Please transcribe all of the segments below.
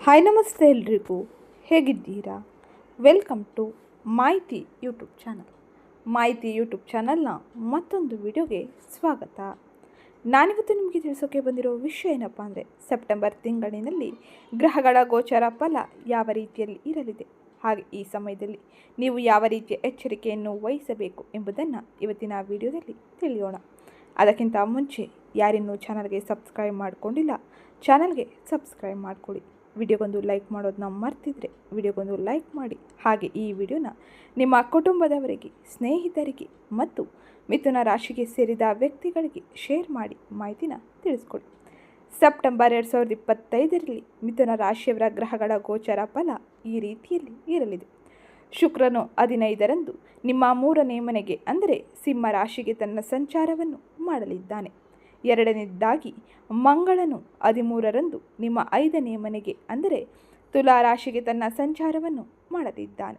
Hi ನಮಸ್ತೆ ಎಲ್ರಿಗೂ, ಹೇಗಿದ್ದೀರಾ? ವೆಲ್ಕಮ್ ಟು ಮಾಹಿತಿ ಯೂಟ್ಯೂಬ್ ಚಾನಲ್. ಮಾಹಿತಿ ಯೂಟ್ಯೂಬ್ ಚಾನಲ್ನ ಮತ್ತೊಂದು ವಿಡಿಯೋಗೆ ಸ್ವಾಗತ. ನಾನಿವತ್ತು ನಿಮಗೆ ತಿಳಿಸೋಕೆ ಬಂದಿರೋ ವಿಷಯ ಏನಪ್ಪ ಅಂದರೆ, ಸೆಪ್ಟೆಂಬರ್ ತಿಂಗಳಿನಲ್ಲಿ ಗ್ರಹಗಳ ಗೋಚರ ಫಲ ಯಾವ ರೀತಿಯಲ್ಲಿ ಇರಲಿದೆ, ಹಾಗೆ ಈ ಸಮಯದಲ್ಲಿ ನೀವು ಯಾವ ರೀತಿಯ ಎಚ್ಚರಿಕೆಯನ್ನು ವಹಿಸಬೇಕು ಎಂಬುದನ್ನು ಇವತ್ತಿನ ವಿಡಿಯೋದಲ್ಲಿ ತಿಳಿಯೋಣ. ಅದಕ್ಕಿಂತ ಮುಂಚೆ ಯಾರಿನ್ನೂ ಚಾನಲ್ಗೆ ಸಬ್ಸ್ಕ್ರೈಬ್ ಮಾಡಿಕೊಂಡಿಲ್ಲ, ಚಾನಲ್ಗೆ ಸಬ್ಸ್ಕ್ರೈಬ್ ಮಾಡಿಕೊಳ್ಳಿ. ವಿಡಿಯೋಗೊಂದು ಲೈಕ್ ಮಾಡೋದನ್ನ ಮರ್ತಿದ್ರೆ ವಿಡಿಯೋಗೊಂದು ಲೈಕ್ ಮಾಡಿ. ಹಾಗೆ ಈ ವಿಡಿಯೋನ ನಿಮ್ಮ ಕುಟುಂಬದವರಿಗೆ, ಸ್ನೇಹಿತರಿಗೆ ಮತ್ತು ಮಿಥುನ ರಾಶಿಗೆ ಸೇರಿದ ವ್ಯಕ್ತಿಗಳಿಗೆ ಶೇರ್ ಮಾಡಿ ಮಾಹಿತಿನ ತಿಳಿಸ್ಕೊಡಿ. ಸೆಪ್ಟೆಂಬರ್ 2025ರಲ್ಲಿ ಮಿಥುನ ರಾಶಿಯವರ ಗ್ರಹಗಳ ಗೋಚರ ಫಲ ಈ ರೀತಿಯಲ್ಲಿ ಇರಲಿದೆ. ಶುಕ್ರನು 15ರಂದು ನಿಮ್ಮ 3ನೇ ಮನೆಗೆ ಅಂದರೆ ಸಿಂಹ ರಾಶಿಗೆ ತನ್ನ ಸಂಚಾರವನ್ನು ಮಾಡಲಿದ್ದಾನೆ. ಎರಡನೇದಾಗಿ ಮಂಗಳನು 13ರಂದು ನಿಮ್ಮ 5ನೇ ಮನೆಗೆ ಅಂದರೆ ತುಲಾ ರಾಶಿಗೆ ತನ್ನ ಸಂಚಾರವನ್ನು ಮಾಡಲಿದ್ದಾನೆ.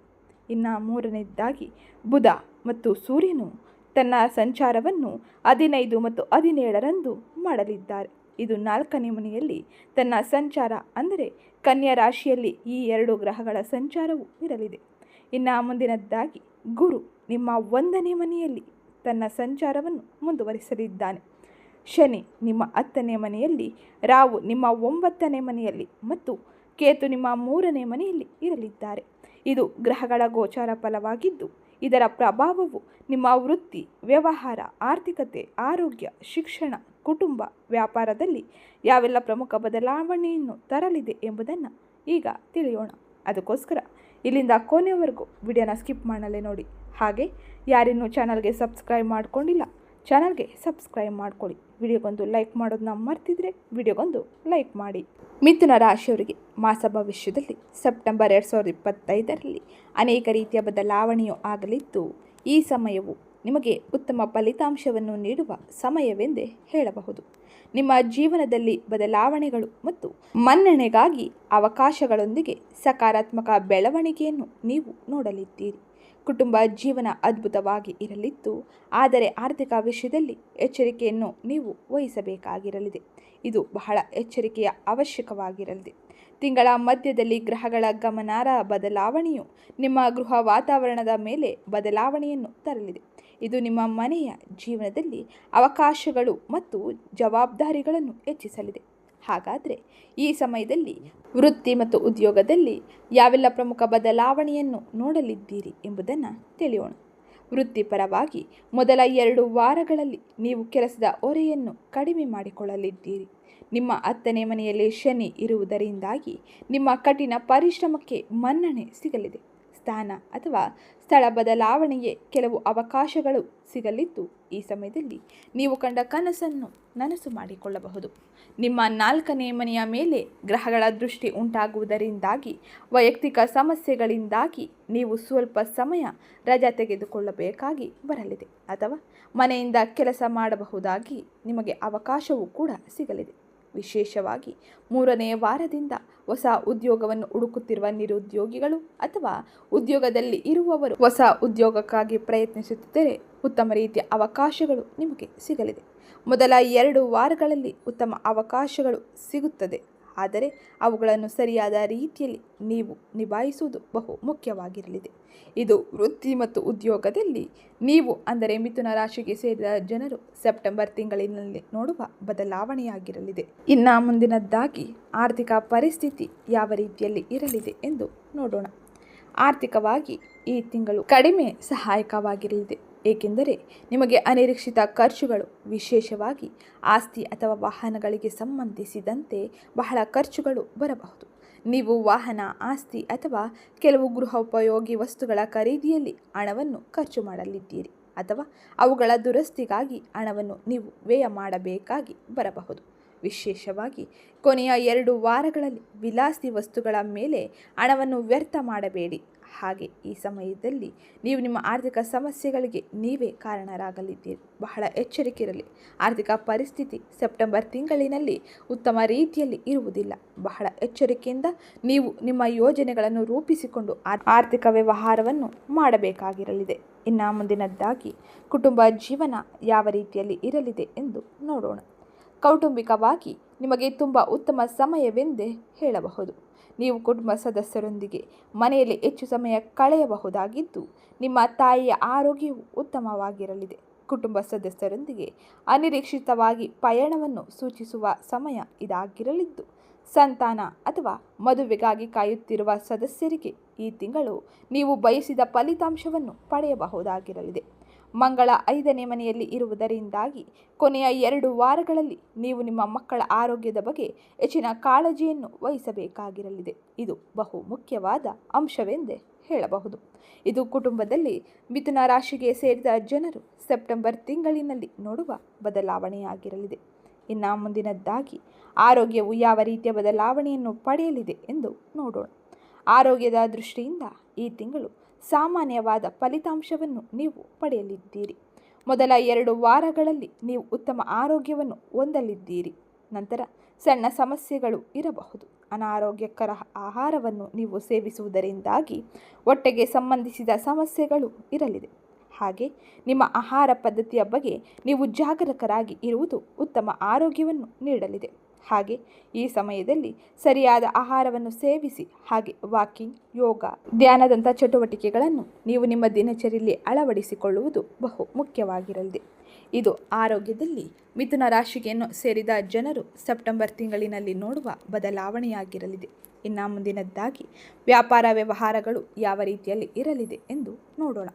ಇನ್ನು ಮೂರನೇದಾಗಿ ಬುಧ ಮತ್ತು ಸೂರ್ಯನು ತನ್ನ ಸಂಚಾರವನ್ನು 15 ಮತ್ತು 17ರಂದು ಮಾಡಲಿದ್ದಾರೆ. ಇದು 4ನೇ ಮನೆಯಲ್ಲಿ ತನ್ನ ಸಂಚಾರ ಅಂದರೆ ಕನ್ಯಾ ರಾಶಿಯಲ್ಲಿ ಈ 2 ಗ್ರಹಗಳ ಸಂಚಾರವು ಇರಲಿದೆ. ಇನ್ನು ಮುಂದಿನದ್ದಾಗಿ ಗುರು ನಿಮ್ಮ 1ನೇ ಮನೆಯಲ್ಲಿ ತನ್ನ ಸಂಚಾರವನ್ನು ಮುಂದುವರಿಸಲಿದ್ದಾನೆ. ಶನಿ ನಿಮ್ಮ 10ನೇ ಮನೆಯಲ್ಲಿ, ರಾಹು ನಿಮ್ಮ 9ನೇ ಮನೆಯಲ್ಲಿ ಮತ್ತು ಕೇತು ನಿಮ್ಮ 3ನೇ ಮನೆಯಲ್ಲಿ ಇರಲಿದ್ದಾರೆ. ಇದು ಗ್ರಹಗಳ ಗೋಚಾರ ಫಲವಾಗಿದ್ದು, ಇದರ ಪ್ರಭಾವವು ನಿಮ್ಮ ವೃತ್ತಿ, ವ್ಯವಹಾರ, ಆರ್ಥಿಕತೆ, ಆರೋಗ್ಯ, ಶಿಕ್ಷಣ, ಕುಟುಂಬ, ವ್ಯಾಪಾರದಲ್ಲಿ ಯಾವೆಲ್ಲ ಪ್ರಮುಖ ಬದಲಾವಣೆಯನ್ನು ತರಲಿದೆ ಎಂಬುದನ್ನು ಈಗ ತಿಳಿಯೋಣ. ಅದಕ್ಕೋಸ್ಕರ ಇಲ್ಲಿಂದ ಕೊನೆಯವರೆಗೂ ವಿಡಿಯೋನ ಸ್ಕಿಪ್ ಮಾಡಲೇ ನೋಡಿ. ಹಾಗೆ ಯಾರಿನ್ನೂ ಚಾನಲ್ಗೆ ಸಬ್ಸ್ಕ್ರೈಬ್ ಮಾಡಿಕೊಂಡಿಲ್ಲ, ಚಾನಲ್ಗೆ ಸಬ್ಸ್ಕ್ರೈಬ್ ಮಾಡ್ಕೊಳ್ಳಿ. ವಿಡಿಯೋಗೊಂದು ಲೈಕ್ ಮಾಡೋದನ್ನ ಮರ್ತಿದ್ರೆ ವಿಡಿಯೋಗೊಂದು ಲೈಕ್ ಮಾಡಿ. ಮಿಥುನ ರಾಶಿಯವರಿಗೆ ಮಾಸ ಭವಿಷ್ಯದಲ್ಲಿ ಸೆಪ್ಟೆಂಬರ್ 2025ರಲ್ಲಿ ಅನೇಕ ರೀತಿಯ ಬದಲಾವಣೆಯು ಆಗಲಿದ್ದು, ಈ ಸಮಯವು ನಿಮಗೆ ಉತ್ತಮ ಫಲಿತಾಂಶವನ್ನು ನೀಡುವ ಸಮಯವೆಂದೇ ಹೇಳಬಹುದು. ನಿಮ್ಮ ಜೀವನದಲ್ಲಿ ಬದಲಾವಣೆಗಳು ಮತ್ತು ಮನ್ನಣೆಗಾಗಿ ಅವಕಾಶಗಳೊಂದಿಗೆ ಸಕಾರಾತ್ಮಕ ಬೆಳವಣಿಗೆಯನ್ನು ನೀವು ನೋಡಲಿದ್ದೀರಿ. ಕುಟುಂಬ ಜೀವನ ಅದ್ಭುತವಾಗಿ ಇರಲಿದ್ದು, ಆದರೆ ಆರ್ಥಿಕ ವಿಷಯದಲ್ಲಿ ಎಚ್ಚರಿಕೆಯನ್ನು ನೀವು ವಹಿಸಬೇಕಾಗಿರಲಿದೆ. ಇದು ಬಹಳ ಎಚ್ಚರಿಕೆಯ ಅವಶ್ಯಕವಾಗಿರಲಿದೆ. ತಿಂಗಳ ಮಧ್ಯದಲ್ಲಿ ಗ್ರಹಗಳ ಗಮನಾರ್ಹ ಬದಲಾವಣೆಯು ನಿಮ್ಮ ಗೃಹ ವಾತಾವರಣದ ಮೇಲೆ ಬದಲಾವಣೆಯನ್ನು ತರಲಿದೆ. ಇದು ನಿಮ್ಮ ಮನೆಯ ಜೀವನದಲ್ಲಿ ಅವಕಾಶಗಳು ಮತ್ತು ಜವಾಬ್ದಾರಿಗಳನ್ನು ಹೆಚ್ಚಿಸಲಿದೆ. ಹಾಗಾದರೆ ಈ ಸಮಯದಲ್ಲಿ ವೃತ್ತಿ ಮತ್ತು ಉದ್ಯೋಗದಲ್ಲಿ ಯಾವೆಲ್ಲ ಪ್ರಮುಖ ಬದಲಾವಣೆಯನ್ನು ನೋಡಲಿದ್ದೀರಿ ಎಂಬುದನ್ನು ತಿಳಿಯೋಣ. ವೃತ್ತಿಪರವಾಗಿ ಮೊದಲ 2 ವಾರಗಳಲ್ಲಿ ನೀವು ಕೆಲಸದ ಹೊರೆಯನ್ನು ಕಡಿಮೆ ಮಾಡಿಕೊಳ್ಳಲಿದ್ದೀರಿ. ನಿಮ್ಮ 10ನೇ ಮನೆಯಲ್ಲಿ ಶನಿ ಇರುವುದರಿಂದಾಗಿ ನಿಮ್ಮ ಕಠಿಣ ಪರಿಶ್ರಮಕ್ಕೆ ಮನ್ನಣೆ ಸಿಗಲಿದೆ. ಸ್ಥಾನ ಅಥವಾ ಸ್ಥಳ ಬದಲಾವಣೆಗೆ ಕೆಲವು ಅವಕಾಶಗಳು ಸಿಗಲಿದ್ದು, ಈ ಸಮಯದಲ್ಲಿ ನೀವು ಕಂಡ ಕನಸನ್ನು ನನಸು ಮಾಡಿಕೊಳ್ಳಬಹುದು. ನಿಮ್ಮ 4ನೇ ಮನೆಯ ಮೇಲೆ ಗ್ರಹಗಳ ದೃಷ್ಟಿ ಉಂಟಾಗುವುದರಿಂದಾಗಿ ವೈಯಕ್ತಿಕ ಸಮಸ್ಯೆಗಳಿಂದಾಗಿ ನೀವು ಸ್ವಲ್ಪ ಸಮಯ ರಜೆ ತೆಗೆದುಕೊಳ್ಳಬೇಕಾಗಿ ಬರಲಿದೆ, ಅಥವಾ ಮನೆಯಿಂದ ಕೆಲಸ ಮಾಡಬಹುದಾಗಿ ನಿಮಗೆ ಅವಕಾಶವೂ ಕೂಡ ಸಿಗಲಿದೆ. ವಿಶೇಷವಾಗಿ 3ನೇ ವಾರದಿಂದ ಹೊಸ ಉದ್ಯೋಗವನ್ನು ಹುಡುಕುತ್ತಿರುವ ನಿರುದ್ಯೋಗಿಗಳು ಅಥವಾ ಉದ್ಯೋಗದಲ್ಲಿ ಇರುವವರು ಹೊಸ ಉದ್ಯೋಗಕ್ಕಾಗಿ ಪ್ರಯತ್ನಿಸುತ್ತಿದ್ದರೆ ಉತ್ತಮ ರೀತಿಯ ಅವಕಾಶಗಳು ನಿಮಗೆ ಸಿಗಲಿದೆ. ಮೊದಲ 2 ವಾರಗಳಲ್ಲಿ ಉತ್ತಮ ಅವಕಾಶಗಳು ಸಿಗುತ್ತದೆ, ಆದರೆ ಅವುಗಳನ್ನು ಸರಿಯಾದ ರೀತಿಯಲ್ಲಿ ನೀವು ನಿಭಾಯಿಸುವುದು ಬಹು ಮುಖ್ಯವಾಗಿರಲಿದೆ. ಇದು ವೃತ್ತಿ ಮತ್ತು ಉದ್ಯೋಗದಲ್ಲಿ ನೀವು ಅಂದರೆ ಮಿಥುನ ರಾಶಿಗೆ ಸೇರಿದ ಜನರು ಸೆಪ್ಟೆಂಬರ್ ತಿಂಗಳಿನಲ್ಲಿ ನೋಡುವ ಬದಲಾವಣೆಯಾಗಿರಲಿದೆ. ಇನ್ನು ಮುಂದಿನದ್ದಾಗಿ ಆರ್ಥಿಕ ಪರಿಸ್ಥಿತಿ ಯಾವ ರೀತಿಯಲ್ಲಿ ಇರಲಿದೆ ಎಂದು ನೋಡೋಣ. ಆರ್ಥಿಕವಾಗಿ ಈ ತಿಂಗಳು ಕಡಿಮೆ ಸಹಾಯಕವಾಗಿರಲಿದೆ, ಏಕೆಂದರೆ ನಿಮಗೆ ಅನಿರೀಕ್ಷಿತ ಖರ್ಚುಗಳು, ವಿಶೇಷವಾಗಿ ಆಸ್ತಿ ಅಥವಾ ವಾಹನಗಳಿಗೆ ಸಂಬಂಧಿಸಿದಂತೆ ಬಹಳ ಖರ್ಚುಗಳು ಬರಬಹುದು. ನೀವು ವಾಹನ, ಆಸ್ತಿ ಅಥವಾ ಕೆಲವು ಗೃಹೋಪಯೋಗಿ ವಸ್ತುಗಳ ಖರೀದಿಯಲ್ಲಿ ಹಣವನ್ನು ಖರ್ಚು ಮಾಡಲಿದ್ದೀರಿ, ಅಥವಾ ಅವುಗಳ ದುರಸ್ತಿಗಾಗಿ ಹಣವನ್ನು ನೀವು ವ್ಯಯ ಮಾಡಬೇಕಾಗಿ ಬರಬಹುದು. ವಿಶೇಷವಾಗಿ ಕೊನೆಯ 2 ವಾರಗಳಲ್ಲಿ ವಿಲಾಸಿ ವಸ್ತುಗಳ ಮೇಲೆ ಹಣವನ್ನು ವ್ಯರ್ಥ ಮಾಡಬೇಡಿ. ಹಾಗೆ ಈ ಸಮಯದಲ್ಲಿ ನೀವು ನಿಮ್ಮ ಆರ್ಥಿಕ ಸಮಸ್ಯೆಗಳಿಗೆ ನೀವೇ ಕಾರಣರಾಗಲಿದ್ದೀರಿ. ಬಹಳ ಎಚ್ಚರಿಕೆ ಇರಲಿ. ಆರ್ಥಿಕ ಪರಿಸ್ಥಿತಿ ಸೆಪ್ಟೆಂಬರ್ ತಿಂಗಳಿನಲ್ಲಿ ಉತ್ತಮ ರೀತಿಯಲ್ಲಿ ಇರುವುದಿಲ್ಲ. ಬಹಳ ಎಚ್ಚರಿಕೆಯಿಂದ ನೀವು ನಿಮ್ಮ ಯೋಜನೆಗಳನ್ನು ರೂಪಿಸಿಕೊಂಡು ಆರ್ಥಿಕ ವ್ಯವಹಾರವನ್ನು ಮಾಡಬೇಕಾಗಿರಲಿದೆ. ಇನ್ನು ಮುಂದಿನದ್ದಾಗಿ ಕುಟುಂಬ ಜೀವನ ಯಾವ ರೀತಿಯಲ್ಲಿ ಇರಲಿದೆ ಎಂದು ನೋಡೋಣ. ಕೌಟುಂಬಿಕವಾಗಿ ನಿಮಗೆ ತುಂಬ ಉತ್ತಮ ಸಮಯವೆಂದೇ ಹೇಳಬಹುದು. ನೀವು ಕುಟುಂಬ ಸದಸ್ಯರೊಂದಿಗೆ ಮನೆಯಲ್ಲಿ ಹೆಚ್ಚು ಸಮಯ ಕಳೆಯಬಹುದಾಗಿದ್ದು, ನಿಮ್ಮ ತಾಯಿಯ ಆರೋಗ್ಯವು ಉತ್ತಮವಾಗಿರಲಿದೆ. ಕುಟುಂಬ ಸದಸ್ಯರೊಂದಿಗೆ ಅನಿರೀಕ್ಷಿತವಾಗಿ ಪಯಣವನ್ನು ಸೂಚಿಸುವ ಸಮಯ ಇದಾಗಿರಲಿದ್ದು, ಸಂತಾನ ಅಥವಾ ಮದುವೆಗಾಗಿ ಕಾಯುತ್ತಿರುವ ಸದಸ್ಯರಿಗೆ ಈ ತಿಂಗಳು ನೀವು ಬಯಸಿದ ಫಲಿತಾಂಶವನ್ನು ಪಡೆಯಬಹುದಾಗಿರಲಿದೆ. ಮಂಗಳ 5ನೇ ಮನೆಯಲ್ಲಿ ಇರುವುದರಿಂದಾಗಿ ಕೊನೆಯ 2 ವಾರಗಳಲ್ಲಿ ನೀವು ನಿಮ್ಮ ಮಕ್ಕಳ ಆರೋಗ್ಯದ ಬಗ್ಗೆ ಹೆಚ್ಚಿನ ಕಾಳಜಿಯನ್ನು ವಹಿಸಬೇಕಾಗಿರಲಿದೆ. ಇದು ಬಹು ಮುಖ್ಯವಾದ ಅಂಶವೆಂದೇ ಹೇಳಬಹುದು. ಇದು ಕುಟುಂಬದಲ್ಲಿ ಮಿಥುನ ರಾಶಿಗೆ ಸೇರಿದ ಜನರು ಸೆಪ್ಟೆಂಬರ್ ತಿಂಗಳಿನಲ್ಲಿ ನೋಡುವ ಬದಲಾವಣೆಯಾಗಿರಲಿದೆ. ಇನ್ನು ಮುಂದಿನದ್ದಾಗಿ ಆರೋಗ್ಯವು ಯಾವ ರೀತಿಯ ಬದಲಾವಣೆಯನ್ನು ಪಡೆಯಲಿದೆ ಎಂದು ನೋಡೋಣ. ಆರೋಗ್ಯದ ದೃಷ್ಟಿಯಿಂದ ಈ ತಿಂಗಳು ಸಾಮಾನ್ಯವಾದ ಫಲಿತಾಂಶವನ್ನು ನೀವು ಪಡೆಯಲಿದ್ದೀರಿ. ಮೊದಲ 2 ವಾರಗಳಲ್ಲಿ ನೀವು ಉತ್ತಮ ಆರೋಗ್ಯವನ್ನು ಹೊಂದಲಿದ್ದೀರಿ. ನಂತರ ಸಣ್ಣ ಸಮಸ್ಯೆಗಳು ಇರಬಹುದು. ಅನಾರೋಗ್ಯಕರ ಆಹಾರವನ್ನು ನೀವು ಸೇವಿಸುವುದರಿಂದಾಗಿ ಹೊಟ್ಟೆಗೆ ಸಂಬಂಧಿಸಿದ ಸಮಸ್ಯೆಗಳು ಇರಲಿದೆ. ಹಾಗೆ ನಿಮ್ಮ ಆಹಾರ ಪದ್ಧತಿಯ ಬಗ್ಗೆ ನೀವು ಜಾಗರೂಕರಾಗಿ ಇರುವುದು ಉತ್ತಮ ಆರೋಗ್ಯವನ್ನು ನೀಡಲಿದೆ. ಹಾಗೆ ಈ ಸಮಯದಲ್ಲಿ ಸರಿಯಾದ ಆಹಾರವನ್ನು ಸೇವಿಸಿ, ಹಾಗೆ ವಾಕಿಂಗ್, ಯೋಗ, ಧ್ಯಾನದಂಥ ಚಟುವಟಿಕೆಗಳನ್ನು ನೀವು ನಿಮ್ಮ ದಿನಚರಿಯಲ್ಲಿ ಅಳವಡಿಸಿಕೊಳ್ಳುವುದು ಬಹು ಮುಖ್ಯವಾಗಿರಲಿದೆ. ಇದು ಆರೋಗ್ಯದಲ್ಲಿ ಮಿಥುನ ರಾಶಿಯನ್ನು ಸೇರಿದ ಜನರು ಸೆಪ್ಟೆಂಬರ್ ತಿಂಗಳಿನಲ್ಲಿ ನೋಡುವ ಬದಲಾವಣೆಯಾಗಿರಲಿದೆ. ಇನ್ನು ಮುಂದಿನದ್ದಾಗಿ ವ್ಯಾಪಾರ ವ್ಯವಹಾರಗಳು ಯಾವ ರೀತಿಯಲ್ಲಿ ಇರಲಿದೆ ಎಂದು ನೋಡೋಣ.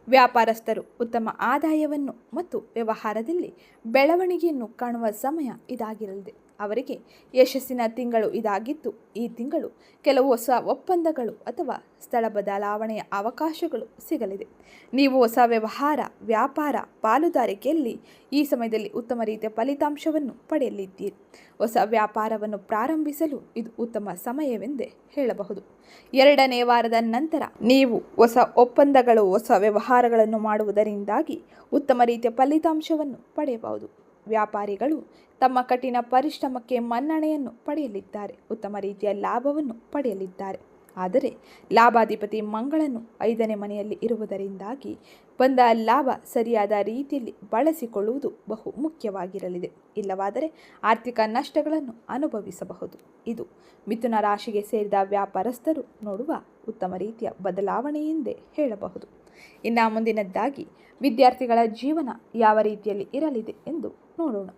ವ್ಯಾಪಾರಸ್ಥರು ಉತ್ತಮ ಆದಾಯವನ್ನು ಮತ್ತು ವ್ಯವಹಾರದಲ್ಲಿ ಬೆಳವಣಿಗೆಯನ್ನು ಕಾಣುವ ಸಮಯ ಇದಾಗಿರಲಿದೆ. ಅವರಿಗೆ ಯಶಸ್ಸಿನ ತಿಂಗಳು ಇದಾಗಿದ್ದು, ಈ ತಿಂಗಳು ಕೆಲವು ಹೊಸ ಒಪ್ಪಂದಗಳು ಅಥವಾ ಸ್ಥಳ ಬದಲಾವಣೆಯ ಅವಕಾಶಗಳು ಸಿಗಲಿದೆ. ನೀವು ಹೊಸ ವ್ಯಾಪಾರ ಪಾಲುದಾರಿಕೆಯಲ್ಲಿ ಈ ಸಮಯದಲ್ಲಿ ಉತ್ತಮ ರೀತಿಯ ಫಲಿತಾಂಶವನ್ನು ಪಡೆಯಲಿದ್ದೀರಿ. ಹೊಸ ವ್ಯಾಪಾರವನ್ನು ಪ್ರಾರಂಭಿಸಲು ಇದು ಉತ್ತಮ ಸಮಯವೆಂದೇ ಹೇಳಬಹುದು. 2ನೇ ವಾರದ ನಂತರ ನೀವು ಹೊಸ ಒಪ್ಪಂದಗಳು, ಹೊಸ ವ್ಯವಹಾರಗಳನ್ನು ಮಾಡುವುದರಿಂದಾಗಿ ಉತ್ತಮ ರೀತಿಯ ಫಲಿತಾಂಶವನ್ನು ಪಡೆಯಬಹುದು. ವ್ಯಾಪಾರಿಗಳು ತಮ್ಮ ಕಠಿಣ ಪರಿಶ್ರಮಕ್ಕೆ ಮನ್ನಣೆಯನ್ನು ಪಡೆಯಲಿದ್ದಾರೆ. ಉತ್ತಮ ರೀತಿಯ ಲಾಭವನ್ನು ಪಡೆಯಲಿದ್ದಾರೆ. ಆದರೆ ಲಾಭಾಧಿಪತಿ ಮಂಗಳನು 5ನೇ ಮನೆಯಲ್ಲಿ ಇರುವುದರಿಂದಾಗಿ ಬಂದ ಲಾಭ ಸರಿಯಾದ ರೀತಿಯಲ್ಲಿ ಬಳಸಿಕೊಳ್ಳುವುದು ಬಹು ಮುಖ್ಯವಾಗಿರಲಿದೆ. ಇಲ್ಲವಾದರೆ ಆರ್ಥಿಕ ನಷ್ಟಗಳನ್ನು ಅನುಭವಿಸಬಹುದು. ಇದು ಮಿಥುನ ರಾಶಿಗೆ ಸೇರಿದ ವ್ಯಾಪಾರಸ್ಥರು ನೋಡುವ ಉತ್ತಮ ರೀತಿಯ ಬದಲಾವಣೆಯೆಂದೇ ಹೇಳಬಹುದು. ಇನ್ನು ಮುಂದಿನದ್ದಾಗಿ ವಿದ್ಯಾರ್ಥಿಗಳ ಜೀವನ ಯಾವ ರೀತಿಯಲ್ಲಿ ಇರಲಿದೆ ಎಂದು ನೋಡೋಣ.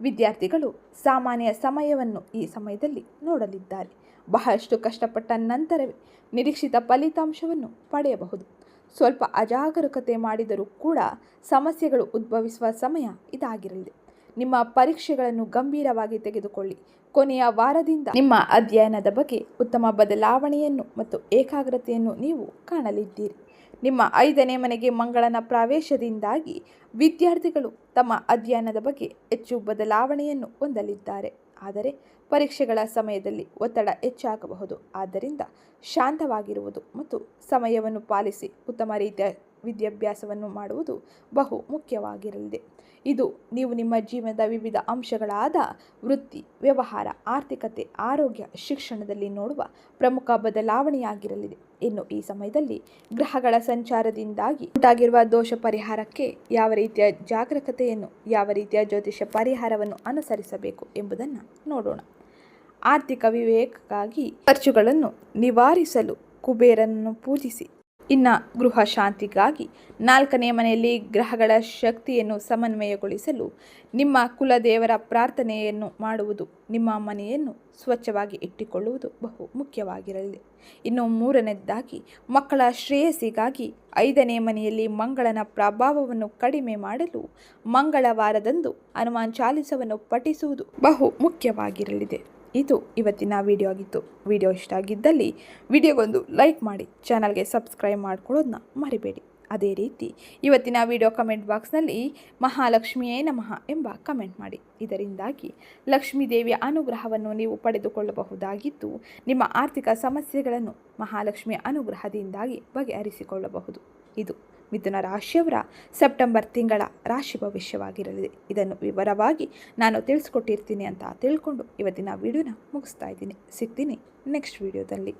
ವಿದ್ಯಾರ್ಥಿಗಳು ಸಾಮಾನ್ಯ ಸಮಯವನ್ನು ಈ ಸಮಯದಲ್ಲಿ ನೋಡಲಿದ್ದಾರೆ. ಬಹಳಷ್ಟು ಕಷ್ಟಪಟ್ಟ ನಂತರವೇ ನಿರೀಕ್ಷಿತ ಫಲಿತಾಂಶವನ್ನು ಪಡೆಯಬಹುದು. ಸ್ವಲ್ಪ ಅಜಾಗರೂಕತೆ ಮಾಡಿದರೂ ಕೂಡ ಸಮಸ್ಯೆಗಳು ಉದ್ಭವಿಸುವ ಸಮಯ ಇದಾಗಿರಲಿದೆ. ನಿಮ್ಮ ಪರೀಕ್ಷೆಗಳನ್ನು ಗಂಭೀರವಾಗಿ ತೆಗೆದುಕೊಳ್ಳಿ. ಕೊನೆಯ ವಾರದಿಂದ ನಿಮ್ಮ ಅಧ್ಯಯನದ ಬಗ್ಗೆ ಉತ್ತಮ ಬದಲಾವಣೆಯನ್ನು ಮತ್ತು ಏಕಾಗ್ರತೆಯನ್ನು ನೀವು ಕಾಣಲಿದ್ದೀರಿ. ನಿಮ್ಮ 5ನೇ ಮನೆಗೆ ಮಂಗಳನ ಪ್ರವೇಶದಿಂದಾಗಿ ವಿದ್ಯಾರ್ಥಿಗಳು ತಮ್ಮ ಅಧ್ಯಯನದ ಬಗ್ಗೆ ಹೆಚ್ಚು ಬದಲಾವಣೆಯನ್ನು ಹೊಂದಲಿದ್ದಾರೆ. ಆದರೆ ಪರೀಕ್ಷೆಗಳ ಸಮಯದಲ್ಲಿ ಒತ್ತಡ ಹೆಚ್ಚಾಗಬಹುದು. ಆದ್ದರಿಂದ ಶಾಂತವಾಗಿರುವುದು ಮತ್ತು ಸಮಯವನ್ನು ಪಾಲಿಸಿ ಉತ್ತಮ ರೀತಿಯ ವಿದ್ಯಾಭ್ಯಾಸವನ್ನು ಮಾಡುವುದು ಬಹು ಮುಖ್ಯವಾಗಿರಲಿದೆ. ಇದು ನೀವು ನಿಮ್ಮ ಜೀವನದ ವಿವಿಧ ಅಂಶಗಳಾದ ವೃತ್ತಿ, ವ್ಯವಹಾರ, ಆರ್ಥಿಕತೆ, ಆರೋಗ್ಯ, ಶಿಕ್ಷಣದಲ್ಲಿ ನೋಡುವ ಪ್ರಮುಖ ಬದಲಾವಣೆಯಾಗಿರಲಿದೆ. ಇನ್ನು ಈ ಸಮಯದಲ್ಲಿ ಗ್ರಹಗಳ ಸಂಚಾರದಿಂದಾಗಿ ಉಂಟಾಗಿರುವ ದೋಷ ಪರಿಹಾರಕ್ಕೆ ಯಾವ ರೀತಿಯ ಜಾಗರೂಕತೆಯನ್ನು, ಯಾವ ರೀತಿಯ ಜ್ಯೋತಿಷ ಪರಿಹಾರವನ್ನು ಅನುಸರಿಸಬೇಕು ಎಂಬುದನ್ನು ನೋಡೋಣ. ಆರ್ಥಿಕ ವಿವೇಕಕ್ಕಾಗಿ ಖರ್ಚುಗಳನ್ನು ನಿವಾರಿಸಲು ಕುಬೇರನನ್ನು ಪೂಜಿಸಿ. ಇನ್ನು ಗೃಹ ಶಾಂತಿಗಾಗಿ 4ನೇ ಮನೆಯಲ್ಲಿ ಗ್ರಹಗಳ ಶಕ್ತಿಯನ್ನು ಸಮನ್ವಯಗೊಳಿಸಲು ನಿಮ್ಮ ಕುಲದೇವರ ಪ್ರಾರ್ಥನೆಯನ್ನು ಮಾಡುವುದು, ನಿಮ್ಮ ಮನೆಯನ್ನು ಸ್ವಚ್ಛವಾಗಿ ಇಟ್ಟುಕೊಳ್ಳುವುದು ಬಹು ಮುಖ್ಯವಾಗಿರಲಿದೆ. ಇನ್ನು 3ನೇದಾಗಿ ಮಕ್ಕಳ ಶ್ರೇಯಸ್ಸಿಗಾಗಿ 5ನೇ ಮನೆಯಲ್ಲಿ ಮಂಗಳನ ಪ್ರಭಾವವನ್ನು ಕಡಿಮೆ ಮಾಡಲು ಮಂಗಳವಾರದಂದು ಹನುಮಾನ್ ಚಾಲಿಸವನ್ನು ಪಠಿಸುವುದು ಬಹು ಮುಖ್ಯವಾಗಿರಲಿದೆ. ಇದು ಇವತ್ತಿನ ವಿಡಿಯೋ ಆಗಿತ್ತು. ವಿಡಿಯೋ ಇಷ್ಟ ಆಗಿದ್ದಲ್ಲಿ ವಿಡಿಯೋಗೊಂದು ಲೈಕ್ ಮಾಡಿ, ಚಾನಲ್ಗೆ ಸಬ್ಸ್ಕ್ರೈಬ್ ಮಾಡ್ಕೊಳ್ಳೋದನ್ನ ಮರಿಬೇಡಿ. ಅದೇ ರೀತಿ ಇವತ್ತಿನ ವಿಡಿಯೋ ಕಮೆಂಟ್ ಬಾಕ್ಸ್ನಲ್ಲಿ ಮಹಾಲಕ್ಷ್ಮಿಯೇ ನಮಃ ಎಂಬ ಕಮೆಂಟ್ ಮಾಡಿ. ಇದರಿಂದಾಗಿ ಲಕ್ಷ್ಮೀ ದೇವಿಯ ಅನುಗ್ರಹವನ್ನು ನೀವು ಪಡೆದುಕೊಳ್ಳಬಹುದಾಗಿದ್ದು, ನಿಮ್ಮ ಆರ್ಥಿಕ ಸಮಸ್ಯೆಗಳನ್ನು ಮಹಾಲಕ್ಷ್ಮಿಯ ಅನುಗ್ರಹದಿಂದಾಗಿ ಬಗೆಹರಿಸಿಕೊಳ್ಳಬಹುದು. ಇದು ಮಿಥುನ ರಾಶಿಯವರ ಸೆಪ್ಟೆಂಬರ್ ತಿಂಗಳ ರಾಶಿ ಭವಿಷ್ಯವಾಗಿರಲಿದೆ. ಇದನ್ನು ವಿವರವಾಗಿ ನಾನು ತಿಳಿಸ್ಕೊಟ್ಟಿರ್ತೀನಿ ಅಂತ ತಿಳ್ಕೊಂಡು ಇವತ್ತಿನ ವಿಡಿಯೋನ ಮುಗಿಸ್ತಾ ಇದ್ದೀನಿ. ಸಿಗ್ತೀನಿ ನೆಕ್ಸ್ಟ್ ವಿಡಿಯೋದಲ್ಲಿ.